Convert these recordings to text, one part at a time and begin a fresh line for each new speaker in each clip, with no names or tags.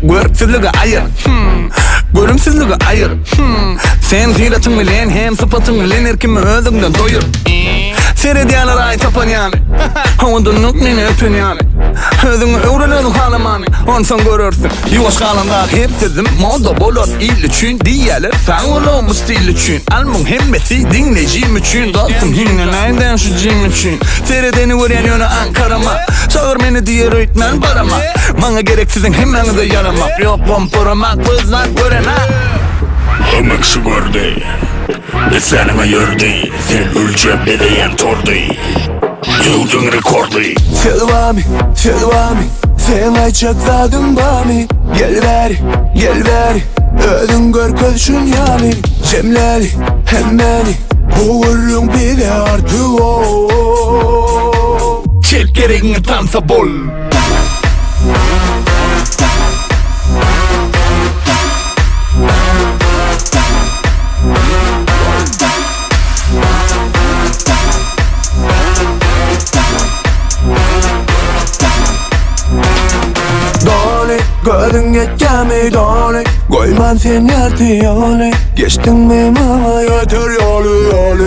Görüksüzlüğü ayır Görümsüzlüğü ayır Sen ziratın bilen hem sıfatın bilen erkimi özünden doyur Seyrediyanlar ay tapan yani Havadınlık nene öpün yani Özünü öğrenedin halamani Onsan görürsün Yuvaş kalanda hep sizin moda bolor il üçün diyeler sen olmuş stil üçün Almun hemmeti dinleyicim üçün Dostum hinne neyden şu cim üçün Seyredeni vuren yönü Ankara'ma Çağır beni diye öğretmen barama Bana gereksizin hemen de yaramak Yok pompuramak kızlar gören ha
Hımıksı gördü Lisanıma yördü Sen öleceğim bedeyen tordu Yıldın rekordu
Selvami Sen ayçakladın bami Gel ver Ödün gör kölşün yani Cemleli hemmeni Bu ölüm bir de artı o
Çek gereğini tansa bol
Gördün geçeceğimi dole Koyman sen yartı yolu Geçtin mi mama yeter yolu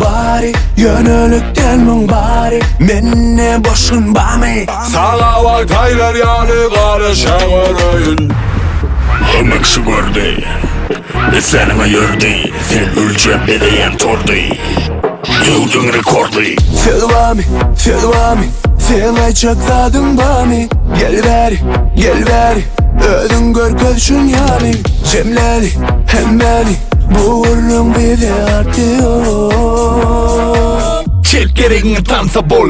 Bari yönülük gelmin bari Menne boşun bami
Sana bak taylar yani karışağırın Hımıksı gördü Lisanıma yördü Sen öleceğim bedeyen tordu Yıldın rekordu
Selvami Sen ayçakladın bami Gel ver Ödün gör kölşün yani Cemleli hemmeni Bu ölüm bir de artıyor
Çek gereğini tansa bol